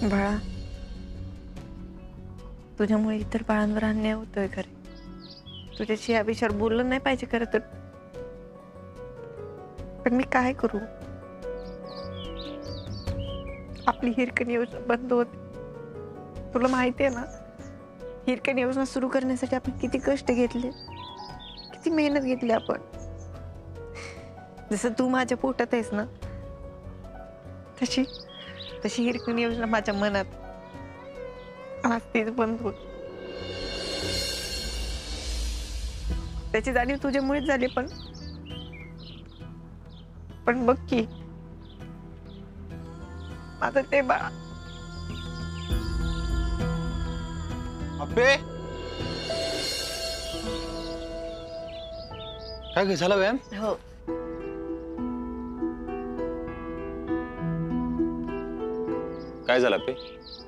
बाळा, तुझ्यामुळे इतर बाळांवर अन्याय होतोय खरे. तुझ्याशी या विषयावर बोललं नाही पाहिजे खरं तर, पण मी काय करू? आपली हिरकणी योजना बंद होते. तुला माहिती आहे ना, हिरकणी योजना सुरू करण्यासाठी आपण किती कष्ट घेतले, किती मेहनत घेतली आपण. जसं तू माझ्या पोटात आहेस ना, तशी तशी हिरकणी योजना माझ्या मनात आज तीच बंद होत. त्याची जाणीव तुझ्यामुळेच झाली. पण बघ की आता ते बाळा. अबे काय झालं व्यायाम? हो, काय झालं अबे?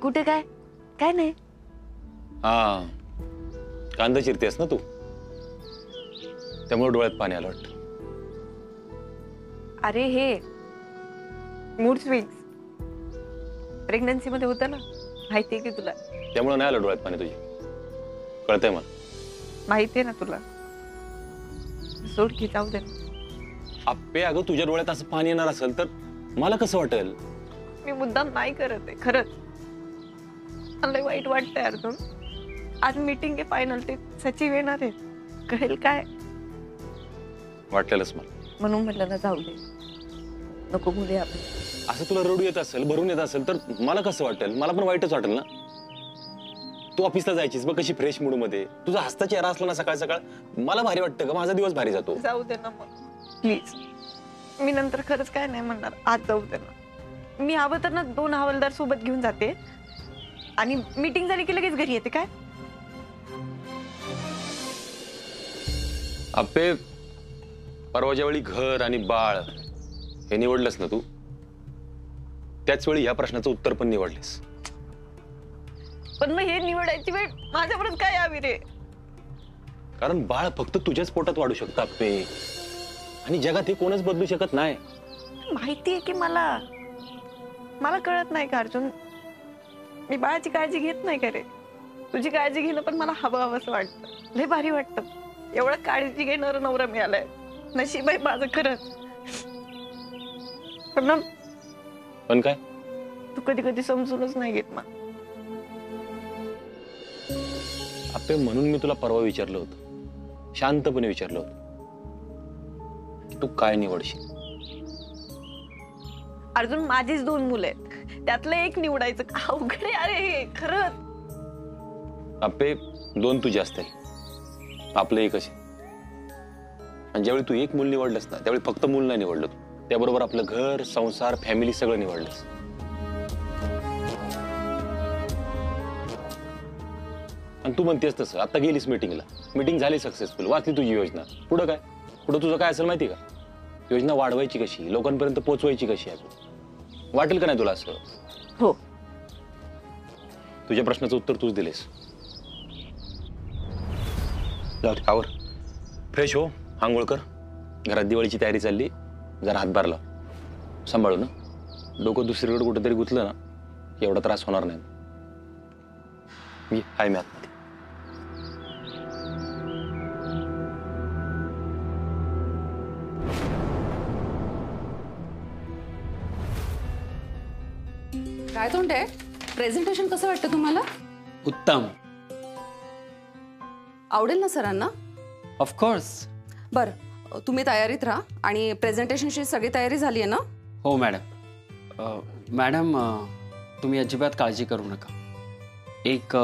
कुठे काय काय नाही. हा, कांदा चिरतेस ना तू, त्यामुळे डोळ्यात पाणी आलं वाटतं. अरे हे मूड स्विंग्स प्रेग्नन्सी मध्ये होतं ना, माहितीये की तुला? त्यामुळे नाही आलं डोळ्यात पाणी तुझी, कळतंय मला. माहितीये ना तुला. सोड की, जाऊ दे. अप्पे अगं, तुझ्या डोळ्यात असं पाणी येणार असेल तर मला कसं वाटेल? मी मुद्दाम नाही करत आहे खरंच. मला वाईट वाटतंय अर्जुन. आज मीटिंग आहे फायनल, ते सचिव येणार आहे, कळेल काय? वाटलेलंच मला. म्हणून म्हटलं ना, जाऊ दे, नको बोलूया आपण. असं तुला रडू येत असेल, भरून येत असेल तर मला कसं वाटेल? मला पण वाईटच वाटेल ना. तू ऑफिसला जायचीस बघ कशी फ्रेश मूड मध्ये, तुझा हसता चेहरा असला ना सकाळ सकाळ, मला भारी वाटतं का, माझा दिवस भारी जातो. जाऊ दे ना मग प्लीज. मी नंतर खरंच काय नाही म्हणणार, आज जाऊ दे ना. मी हवं तर ना 2 हवालदार सोबत घेऊन जाते आणि मीटिंग झाली की लगेच घरी येते. काय अप्पे, परवाच्या वेळी घर आणि बाळ हे निवडलंस ना तू, त्याच वेळी या प्रश्नाचं उत्तर पण निवडलेस. पण मग हे निवडायची वेळ माझ्यावरच काय यावी रे? कारण बाळ फक्त तुझ्याच पोटात वाढू शकतं अप्पे, आणि जगात हे कोणच बदलू शकत नाही. माहितीये की मला कळत नाही का अर्जुन? मी बाळाची काळजी घेत नाही का रे? तुझी काळजी घेणं पण मला हवं असं वाटतं. लय भारी वाटतं. एवढं काळजी घेणारा नवरा मिळालाय, नशीब आहे माझं खरंच. पण काय तू कधी कधी समजूनच नाही घेत मला. अप्पे, म्हणून मी तुला परवा विचारलं होतं, शांतपणे विचारलं होतं की तू काय निवडशील. अर्जुन, माझीच 2 मुलं आहेत, त्यातलं एक निवडायचं अवघड आहे. अरे हे खरंच. अप्पे, 2 तुझे असतील, आपलं एकच आहे. आणि ज्यावेळी तू एक मूल निवडलंस ना, त्यावेळी फक्त मूल नाही निवडलं तू, त्याबरोबर आपलं घर, संसार, फॅमिली सगळं निवडलंस. आणि तू म्हणतेस तसं, आता गेलीस मीटिंगला, मीटिंग झाली सक्सेसफुल, वाचली तुझी योजना. पुढं काय? पुढं तुझं काय असेल माहिती का? योजना वाढवायची कशी, लोकांपर्यंत पोहोचवायची कशी आहे, वाटेल का नाही तुला असं? हो. तुझ्या प्रश्नाचं उत्तर तूच दिलेस. जाऊ दे, आवर, फ्रेश हो, आंघोळ कर. घरात दिवाळीची तयारी चालली, जरा हातभार लाव, सांभाळू ना. डोकं दुसरीकडे कुठेतरी गुंतलं ना, एवढा त्रास होणार नाही. मी हाय, मी आतमध्ये. काय तोंडे, प्रेझेंटेशन कसं वाटतं तुम्हाला? उत्तम. आवडेल ना सरांना? ऑफकोर्स. बरं, तुम्ही तयारीत राहा. आणि प्रेझेंटेशनची सगळी तयारी झाली आहे ना? हो मॅडम. मॅडम, तुम्ही अजिबात काळजी करू नका. एक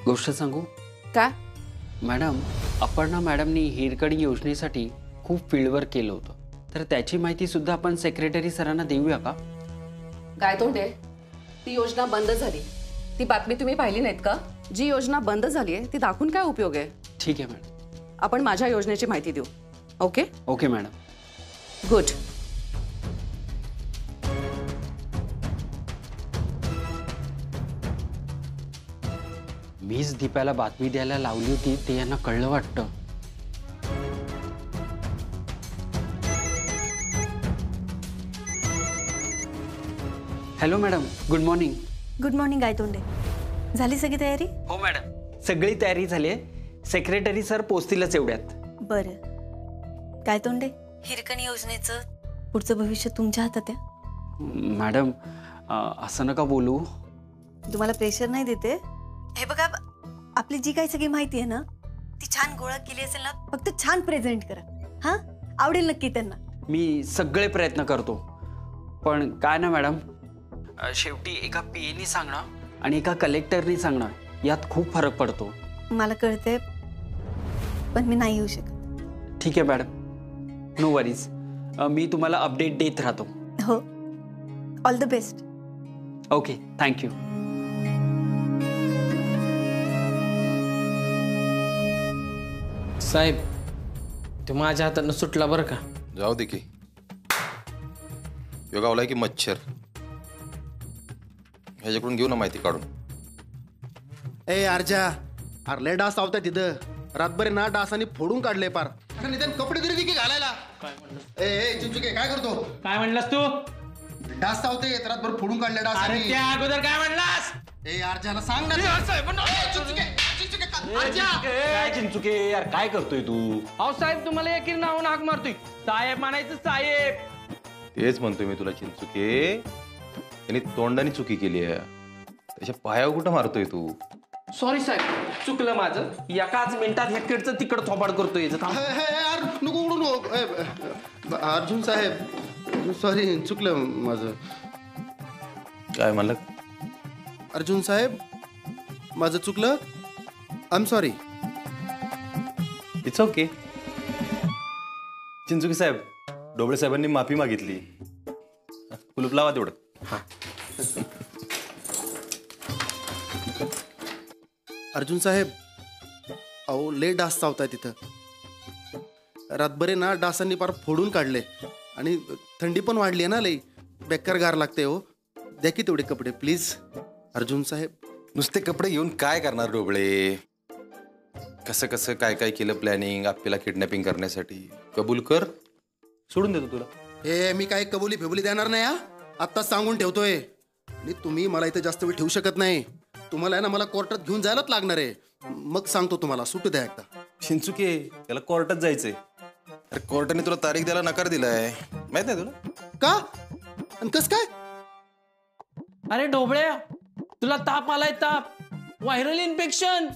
गोष्ट सांगू? काय? मॅडम, अपर्णा मॅडमनी हिरकणी योजनेसाठी खूप फील्डवर्क केलं होतं, तर त्याची माहिती सुद्धा आपण सेक्रेटरी सरांना देऊया का? काय तोंडे, ती योजना बंद झाली, ती बातमी तुम्ही पाहिली नाहीत का? जी योजना बंद झाली आहे ती दाखवून काय उपयोग आहे? ठीक आहे मॅडम, आपण माझ्या योजनेची माहिती देऊ. Okay okay madam. गुड. मीच दीपाला बातमी द्यायला लावली होती, ते यांना कळलं वाटतं. Hello madam, good morning. Good morning Gaitonde. झाली सगळी तयारी? हो मॅडम, सगळी तयारी झाली आहे. सेक्रेटरी सर पोचतीलच एवढ्यात. बरं. गायतोंडे, हिरकणी योजनेचं पुढचं भविष्य तुमच्या हातात आहे. मॅडम असं नका बोलू. तुम्हाला प्रेशर नाही देते. हे बघा, आपली जी काही सगळी माहिती आहे ना ती छान गोळा केली असेल ना, फक्त छान प्रेझेंट करा. हा, आवडेल नक्की त्यांना. मी सगळे प्रयत्न करतो. पण काय ना मॅडम, शेवटी एका पीएनी सांगणं आणि एका कलेक्टरनी सांगणं यात खूप फरक पडतो. मला कळते, पण मी नाही येऊ शकत. ठीक आहे मॅडम, नो वरीज. मी तुम्हाला अपडेट देत राहतो. हो, all the best. Okay, thank you. साहेब, तो माझ्या हातानं सुटला बरं का. जाऊ दे की. योगावलाय की मच्छर, ह्याच्याकडून घेऊ ना माहिती काढून. ए अर्जा, अरे लय डास आवताय तिथं. रातभर ना डासांनी फोडून काढले पार. अरे निदान कपडे तरी दिके घालायला. ए चिंचुके, काय करतो? काय म्हणलास तू? डास चावते, रातभर फोडून काढले अरे डासांनी. त्या अगोदर काय म्हणलास? ए अर्जाला सांग ना. काय चिंचुके यार, काय करतोय तू? अहो साहेब, तुम्हाला एकीर नावून हाक मारतोय. साहेब म्हणायचं साहेब. तेच म्हणतोय मी तुला चिंचुके. त्यांनी तोंडाने चुकी केली आहे, त्याच्या पायावर कुठं मारतोय तू? सॉरी साहेब, चुकलं माझं. एकाच मिनिटात हेकडचं तिकड थोबाड करतोय. नको उडू नको. अर्जुन साहेब, सॉरी, चुकलं माझं. काय म्हणलं? अर्जुन साहेब, माझं चुकलं. I am sorry. It's okay. Chinchuke साहेब, डोबळे साहेबांनी माफी मागितली. कुलूप लावा तेवढं. अर्जुन साहेब, अहो लय डास चावताय तिथं. रातभरे ना डासांनी पार फोडून काढले आणि थंडी पण वाढली आहे ना, लई बेकार गार लागते. हो, द्या की तेवढे कपडे प्लीज. अर्जुन साहेब, नुसते कपडे घेऊन काय करणार डोबळे? कसं कसं काय काय केलं प्लॅनिंग आपल्याला किडनॅपिंग करण्यासाठी. कबूल कर, सोडून देतो तुला. हे मी काय कबुली फेबुली देणार नाही. हा, आत्ताच सांगून ठेवतोय. आणि तुम्ही मला इथं जास्त वेळ ठेवू शकत नाही. तुम्हाला आहे ना मला कोर्टात घेऊन जायलाच लागणार आहे. मग सांगतो तुम्हाला, सुटू द्या एकदा. चिंचुके, त्याला कोर्टात जायचंय. अरे कोर्टाने तुला तारीख द्यायला नकार दिलाय, माहित नाही तुला? का आणि कस काय? अरे ढोबळ्या, तुला ताप आलाय, ताप, व्हायरल इन्फेक्शन.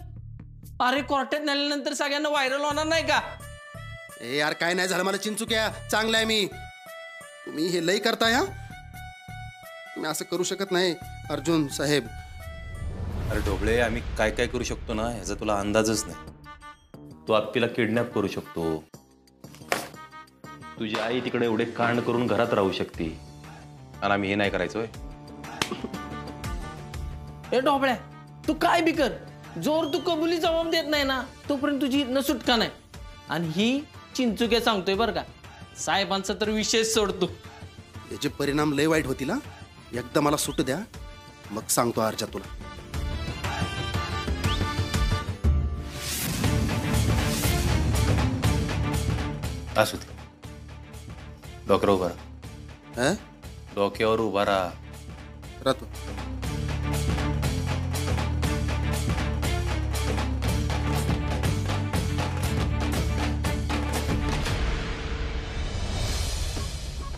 अरे कोर्टात नेल्यानंतर सगळ्यांना व्हायरल होणार नाही का? ए यार, काय नाही झालं मला चिंचुक्या, चांगलं आहे मी. तुम्ही हे लई करताय. हा, मी असं करू शकत नाही अर्जुन साहेब. अरे ढोबळे, आम्ही काय काय करू शकतो ना ह्याचा तुला अंदाजच नाही. तू आपल्याला किडनॅप करू शकतो. तुझी आई तिकडे एवढे कांड करून घरात राहू शकते आणि आम्ही हे नाही करायचोय. ए ढोबळ्या, तू काय बी कर, जोर तू कबुली जबाब देत नाही ना तोपर्यंत तुझी न सुटका नाही. आणि ही चिंचुके सांगतोय बरं का, साहेबांचा तर विशेष सोडतो. याचे परिणाम लय वाईट होतील. हा, एकदा मला सुटू द्या, मग सांगतो अर्जा तुला. असू दे, डोक्यावर उभा राहा. हा, डोक्यावर उभा राहा. राहतो.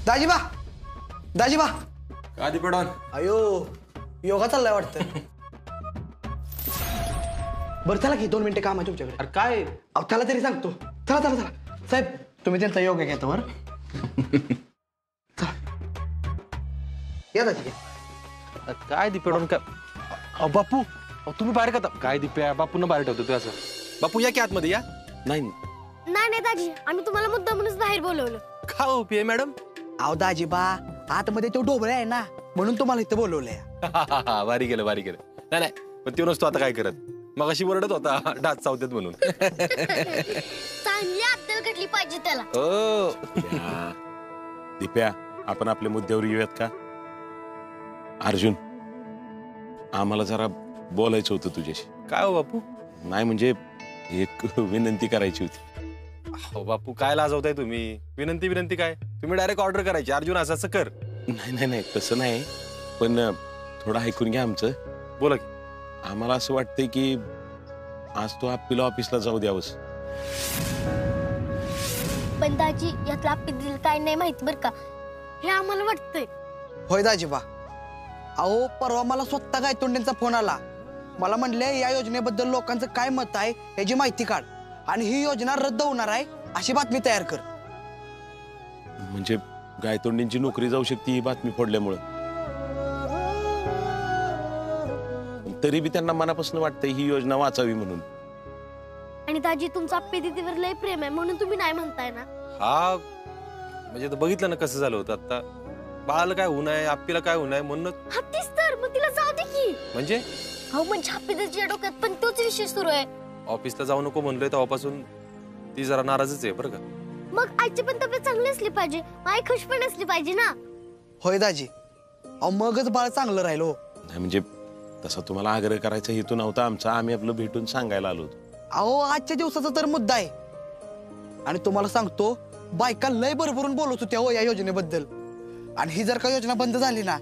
दाजीबा, दाजीबा, आधी पडॉन. अयो योगा चाललाय वाटतं. बरं चला की 2 मिनिटं काम आहे तुमच्याकडे. अरे काय? अहो त्याला तरी सांगतो. चला चला चला साहेब, तुम्ही त्यांचा योगा घेता वर. या दाजी. काय दिपेडून काय? बापू, अहो, तुम्ही बाहेर का? काय दिप्या, बापूंना बाहेर ठेवतो तू असं? बापू या की आतमध्ये या. नाही नाही दाजी, आम्ही तुम्हाला मुद्दामूनच बाहेर बोलवलं. का हो पी मॅडम? अहो दाजीबा, आतमध्ये तो ढोबळे आहे ना, म्हणून तुम्हाला इथं बोलवलंय. भारी केलं, भारी केलं. नाही नाही, पण तो नसतो आता काय करत. मग अशी ओरडत होता डास चावतात म्हणून. चांगली अद्दल कटली पाहिजे त्याला. ओ दिप्या, आपण आपल्या मुद्द्यावर येऊयात का? अर्जुन, आम्हाला जरा बोलायचं होतं तुझ्याशी. काय हो बापू? नाही म्हणजे एक विनंती करायची होती. हो बापू, काय लाजवताय तुम्ही? विनंती काय? तुम्ही डायरेक्ट ऑर्डर करायची, अर्जुन असं असं कर. नाही नाही नाही, तसं नाही, पण थोडं ऐकून घ्या आमचं. बोला की. आम्हाला असं वाटतंय की आज तो आपल्याला ऑफिसला जाऊ द्यावंस. पण दाजी यातला आपल्याला काय नाही माहित बर का, हे आम्हाला वाटतंय. होय दाजीबा. अहो परवा मला स्वतः गायतोंडेंचा फोन आला. मला म्हणले या योजनेबद्दल लोकांचं काय मत आहे याची माहिती काढ आणि ही योजना रद्द होणार आहे अशी बातमी तयार कर. म्हणजे गायतोंडींची नोकरी जाऊ शकते ही बातमी फोडल्यामुळं. तरी बी त्यांना मनापासून वाटतंय ही योजना वाचावी म्हणून. आणि दाजी तुमचं आप्पे दीदीवर लय प्रेम आहे म्हणून तुम्ही नाही म्हणताय ना. हा म्हणजे आता बघितलं ना कसं झालं होतं. आता बाळाला काय होऊ नये, आप्पीला काय होऊ नये म्हणून. हा तीच तर, मग तिला जाऊ दे की. म्हणजे हो म्हणजे आप्पे दीदीच्या डोक्यात पण तोच विषय सुरू आहे. ऑफिसला जाऊ नको म्हणलोय तेव्हापासून ती जरा नाराजच आहे बरं का. मग आईची पण तब्येत चांगली असली पाहिजे, आई खुश पण असली पाहिजे ना. होय दाजी. अहो मगच बाळ चांगलं राहिलो. नाही म्हणजे तसा तुम्हाला आग्रह करायचा हेतू नव्हता आमचा. आम्ही आपलं भेटून सांगायला आलो होतो. अहो आजच्या दिवसाचा तर मुद्दा आहे. आणि तुम्हाला सांगतो बायका लय भरभरून बोलत होत्या हो या योजनेबद्दल. आणि ही जर का योजना बंद झाली ना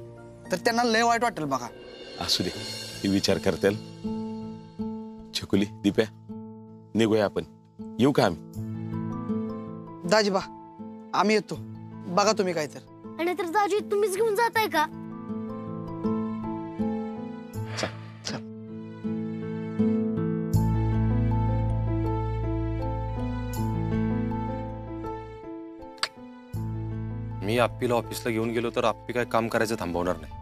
तर त्यांना लय वाईट वाटेल बघा. असू दे, ती विचार करतील. छकुली, दीप्या, निघूया आपण. येऊ का आम्ही? दाजीबा आम्ही येतो. बघा तुम्ही काय तर. आणि तर दाजी तुम्हीच घेऊन जाताय का? मी आप्पीला ऑफिसला घेऊन गेलो तर आप्पी काय काम करायचं थांबवणार नाही.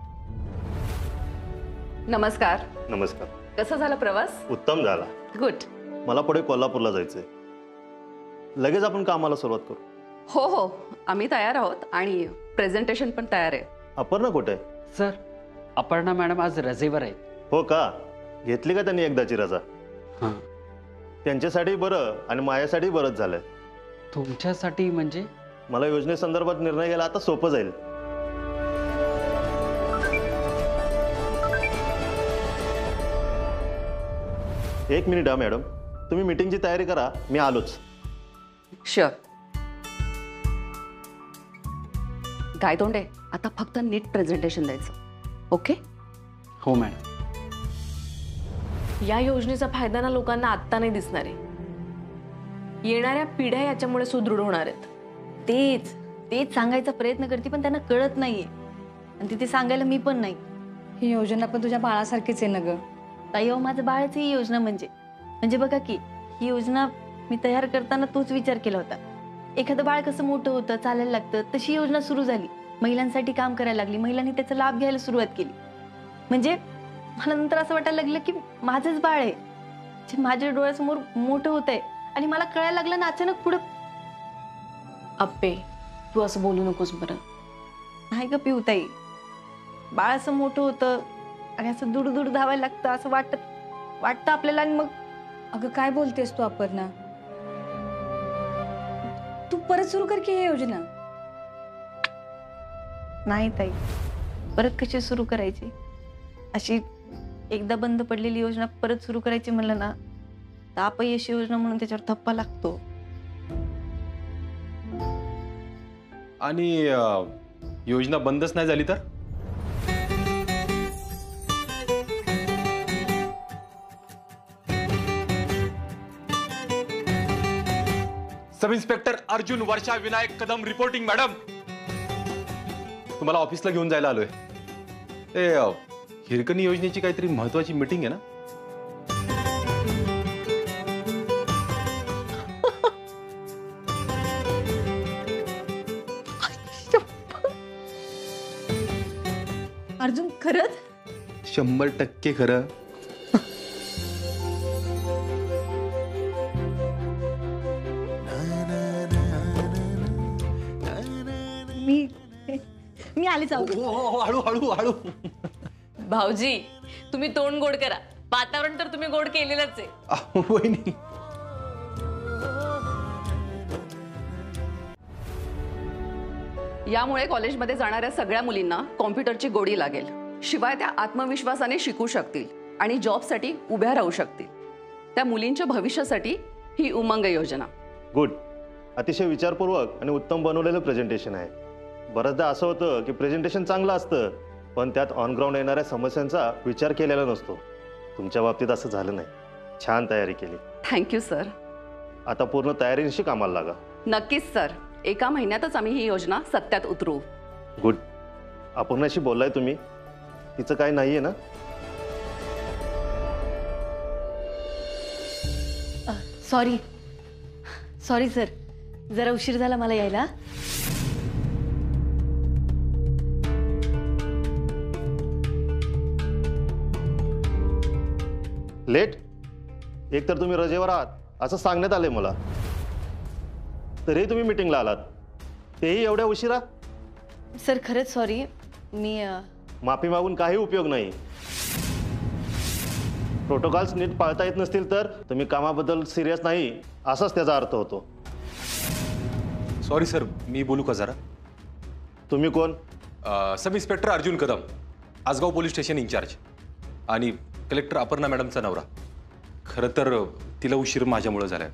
नमस्कार. नमस्कार. कसा झाला प्रवास? उत्तम झाला. गुड. मला पुढे कोल्हापूरला जायचंय. लगेच आपण कामाला सुरुवात करू. हो हो, आम्ही तयार आहोत आणि प्रेझेंटेशन पण तयार आहे. अपर्णा कुठे? सर, अपर्णा मॅडम आज रजेवर आहेत. हो का? घेतली का त्यांनी एकदाची रजा? हां. त्यांच्यासाठी बरं आणि माझ्यासाठी बरंच झालंय. तुमच्यासाठी म्हणजे? मला योजनेसंदर्भात निर्णय घ्यायला आता सोपं जाईल. एक मिनिट हा मॅडम, तुम्ही मीटिंगची तयारी करा, मी आलोच. शुअर. गायतोंडे, आता फक्त नीट प्रेझेंटेशन द्यायचं. ओके? हो मॅडम. या योजनेचा फायदा ना लोकांना आत्ता नाही दिसणार आहे. येणाऱ्या पिढ्या याच्यामुळे सुदृढ होणार आहेत. तेच तेच सांगायचा प्रयत्न करते पण त्यांना कळत नाहीये. आणि तिथे सांगायला मी पण नाही. ही योजना पण तुझ्या बाळासारखीच आहे ना ग. ताई अहो माझं बाळच ही योजना म्हणजे बघा की ही योजना मी तयार करताना तोच विचार केला होता. एखादं बाळ कसं मोठं होतं, चालायला लागतं, तशी योजना सुरू झाली. महिलांसाठी काम करायला लागली, महिलांनी त्याचा लाभ घ्यायला सुरुवात केली. म्हणजे मला नंतर असं वाटायला लागलं की माझंच बाळ आहे जे माझ्या डोळ्यासमोर मोठं होत आहे. आणि मला कळायला लागलं ना अचानक पुढं. अप्पे, तू असं बोलू नकोस बरं. नाही का पिऊताई, बाळ असं मोठं होतं आणि असं दूर दूर धावायला लागतं असं वाटतं आपल्याला. आणि मग अगं काय बोलतेस तू अपर्णा? तू परत सुरू कर की ही योजना. नाही ताई, परत कशी सुरू करायची? अशी एकदा बंद पडलेली योजना परत सुरू करायची म्हणलं ना तर अपयशी योजना म्हणून त्याच्यावर थप्पा लागतो. आणि योजना बंदच नाही झाली तर? सब इन्स्पेक्टर अर्जुन वर्षा विनायक कदम रिपोर्टिंग. मॅडम, तुम्हाला ऑफिसला घेऊन जायला आलोय. ते हिरकणी योजनेची काहीतरी महत्वाची मीटिंग आहे ना? अर्जुन खरंच? 100% खरं. मी आले जाऊ. हळू हळू हळू. भाऊजी, तुम्ही तोंड गोड करा. वातावरण तर तुम्ही गोड केलेलंच आहे. वहिनी, यामुळे कॉलेजमध्ये जाणाऱ्या सगळ्या मुलींना कॉम्प्युटरची गोडी लागेल. शिवाय त्या आत्मविश्वासाने शिकू शकतील आणि जॉबसाठी उभ्या राहू शकतील. त्या मुलींच्या भविष्यासाठी ही उमंग योजना. गुड. अतिशय विचारपूर्वक आणि उत्तम बनवलेलं प्रेझेंटेशन आहे. बऱ्याचदा असं होतं की प्रेझेंटेशन चांगलं असतं पण त्यात ऑनग्राऊंड येणाऱ्या समस्यांचा विचार केलेला नसतो. तुमच्या बाबतीत असं झालं नाही. छान तयारी केली. Thank you sir. आता पूर्ण तयारीनिशी कामाला लागा. नक्कीच सर. एका महिन्यातच आम्ही ही योजना सत्यात उतरवू. गुड. अपर्णाशी बोललाय तुम्ही? तिचं काय नाहीये ना? सॉरी सॉरी सर, जरा उशीर झाला मला यायला. लेट? एक तर तुम्ही रजेवर आहात असं सांगण्यात आलंय मला, तरीही तुम्ही मीटिंगला आलात, तेही एवढ्या उशिरा. सर खरंच सॉरी. मी माफी मागून काही उपयोग नाही. प्रोटोकॉल्स नीट पाळता येत नसतील तर तुम्ही कामाबद्दल सिरियस नाही असाच त्याचा अर्थ होतो. सॉरी सर, मी बोलू का जरा? तुम्ही कोण? Sub inspector Arjun Kadam, Asgaon police station incharge आणि कलेक्टर अपर्णा मॅडमचा नवरा. खरं तर तिला उशीर माझ्यामुळे झालाय.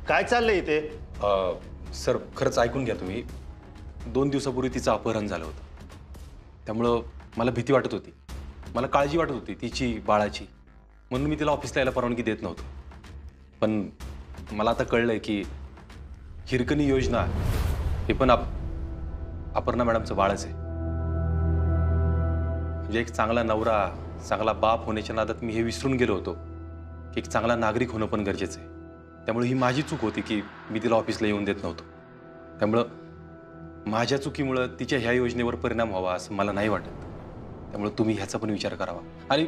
काय चाललंय इथे? सर खरंच ऐकून घ्या तुम्ही. 2 दिवसापूर्वी तिचं अपहरण झालं होतं. त्यामुळं मला भीती वाटत होती, मला काळजी वाटत होती तिची, बाळाची. म्हणून मी तिला ऑफिसला यायला परवानगी देत नव्हतो. पण मला आता कळलंय की हिरकणी योजना हे पण अपर्णा मॅडमचं बाळच आहे. म्हणजे एक चांगला नवरा, चांगला बाप होण्याच्या नादात मी हे विसरून गेलो होतो की एक चांगला नागरिक होणं पण गरजेचं आहे. त्यामुळे ही माझी चूक होती की मी तिला ऑफिसला येऊन देत नव्हतो. त्यामुळं माझ्या चुकीमुळं तिच्या ह्या योजनेवर परिणाम व्हावा असं मला नाही वाटत. त्यामुळे तुम्ही ह्याचा पण विचार करावा. आणि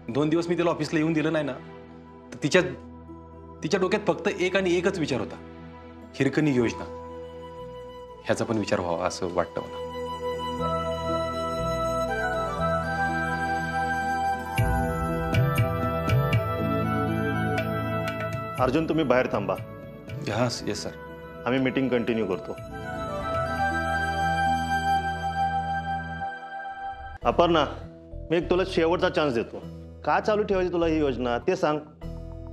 2 दिवस मी तिला ऑफिसला येऊन दिलं नाही ना, तर तिच्या डोक्यात फक्त एक आणि एकच विचार होता, हिरकणी योजना. ह्याचा पण विचार व्हावा असं वाटतं मला. अर्जुन तुम्ही बाहेर थांबा. हां येस सर. आम्ही मीटिंग कंटिन्यू करतो. अपर्णा, मी एक तुला शेवटचा चान्स देतो. का चालू ठेवायची तुला ही योजना ते सांग.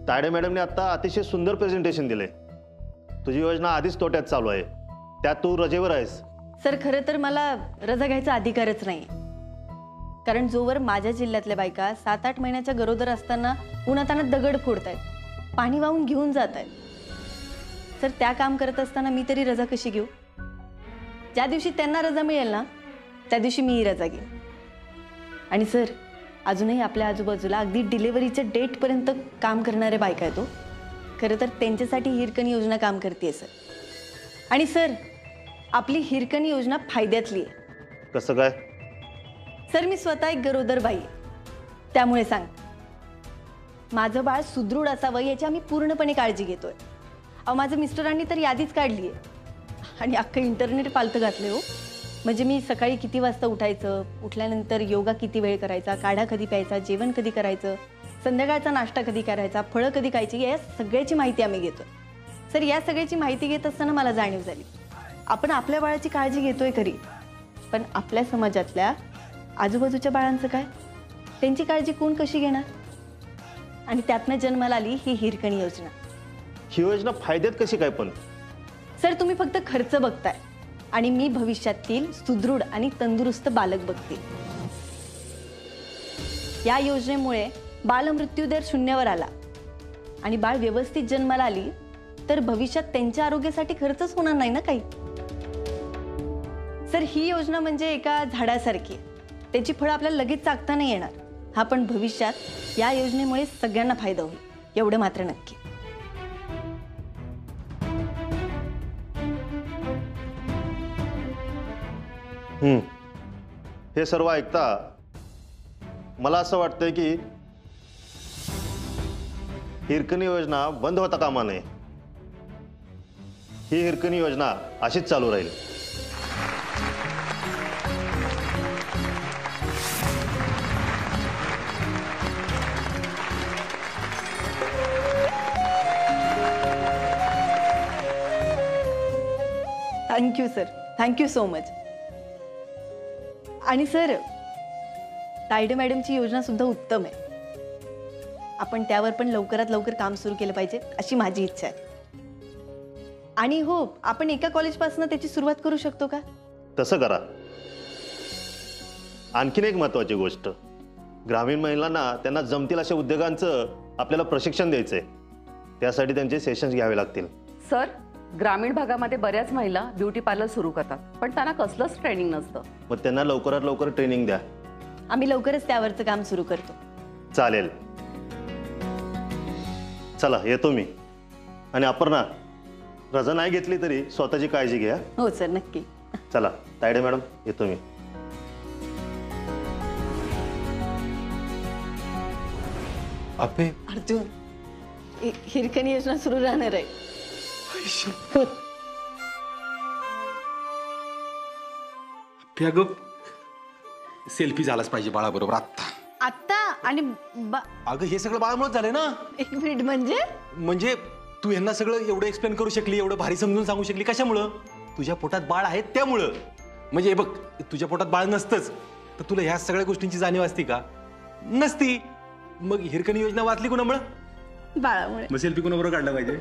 तायडे मॅडमने आता अतिशय सुंदर प्रेझेंटेशन दिले. तुझी योजना आधीच तोट्यात चालू आहे, त्यात तू रजेवर आहेस. सर खरं तर मला रजा घ्यायचा अधिकारच नाही. कारण जोवर माझ्या जिल्ह्यातल्या बायका 7-8 महिन्याच्या गरोदर असताना उन्हातान्हात दगड फोडतायत, पाणी वाहून घेऊन जात आहेत, सर त्या काम करत असताना मी तरी रजा कशी घेऊ? ज्या दिवशी त्यांना रजा मिळेल ना, त्या दिवशी मीही रजा घेईन. आणि सर अजूनही आपल्या आजूबाजूला अगदी डिलिव्हरीच्या डेटपर्यंत काम करणारे बायका आहेत. खरं तर त्यांच्यासाठी हिरकणी योजना काम करते सर. आणि सर आपली हिरकणी योजना फायद्यातली आहे. कसं काय? सर मी स्वतः एक गरोदर बाई आहे, त्यामुळे सांग, माझं बाळ सुदृढ असावं याची आम्ही पूर्णपणे काळजी घेतोय. माझं मिस्टरांनी तर यादीच काढली आहे आणि अख्खं इंटरनेट पालतं घातलं हो. म्हणजे मी सकाळी किती वाजता उठायचं, उठल्यानंतर योगा किती वेळ करायचा, काढा कधी प्यायचा, जेवण कधी करायचं, संध्याकाळचा नाश्ता कधी करायचा, फळं कधी खायची, या सगळ्याची माहिती आम्ही घेतो. सर या सगळ्याची माहिती घेत असताना मला जाणीव झाली, आपण आपल्या बाळाची काळजी घेतोय खरी, पण आपल्या समाजातल्या आजूबाजूच्या बाळांचं काय, त्यांची काळजी कोण कशी घेणार? आणि त्यातनं जन्माला आली ही हिरकणी योजना. ही योजना फायद्यात कशी काय? पण सर तुम्ही फक्त खर्च बघताय आणि मी भविष्यातील सुदृढ आणि तंदुरुस्त बालक बघते. या योजनेमुळे बालमृत्यू दर 0वर आला आणि बाळ व्यवस्थित जन्माला आली तर भविष्यात त्यांच्या आरोग्यासाठी खर्चच होणार नाही ना काही. सर ही योजना म्हणजे एका झाडासारखी, त्याची फळं आपल्याला लगेच चाखता नाही येणार. हा पण भविष्यात या योजनेमुळे सगळ्यांना फायदा होईल, एवढं मात्र नक्की. हे सर्व ऐकता मला असं वाटतंय की हिरकणी योजना बंद होता कामा नये. ही हिरकणी योजना अशीच चालू राहील. Thank you sir, thank you so much. आणि सर तायडे मॅडमची योजना सुद्धा उत्तम आहे. आपण त्यावर पण लवकरात लवकर काम सुरू केलं पाहिजे अशी माझी इच्छा आहे. आणि हो, आपण एका कॉलेजपासून त्याची सुरुवात करू शकतो का? तसं करा. आणखीन एक महत्वाची गोष्ट, ग्रामीण महिलांना त्यांना जमतील अशा उद्योगांचं आपल्याला प्रशिक्षण द्यायचंय. त्यासाठी त्यांचे सेशन्स घ्यावे लागतील. सर, ग्रामीण भागामध्ये बऱ्याच महिला ब्युटी पार्लर सुरू करतात, पण त्यांना कसलंच ट्रेनिंग नसतं. मग त्यांना लवकरात लवकर ट्रेनिंग द्या. आम्ही लवकरच त्यावरचं काम सुरू करतो. चालेल. चला येतो मी. आणि अपर्णा, रजा नाही घेतली तरी स्वतःची काळजी घ्या. हो सर, नक्की. चला तायडे मॅडम, येतो मी. अबे अर्जुन, हिरकणी योजना सुरू राहणार आहे. सेल्फी झालाच पाहिजे बाळाबरोबर आत्ता. आत्ता आणि अगं हे सगळं बाळामुळे झालं ना. एक मिनिट, म्हणजे तू यांना सगळं एवढं एक्सप्लेन करू शकली, एवढं भारी समजून सांगू शकली, कशामुळं? तुझ्या पोटात बाळ आहे त्यामुळं. म्हणजे बघ, तुझ्या पोटात बाळ नसतंच तर तुला ह्या सगळ्या गोष्टींची जाणीव असती का? नसती. मग हिरकणी योजना वाचली कोणामुळं? बाळामुळे. मग सेल्फी कोणाबरोबर काढला पाहिजे?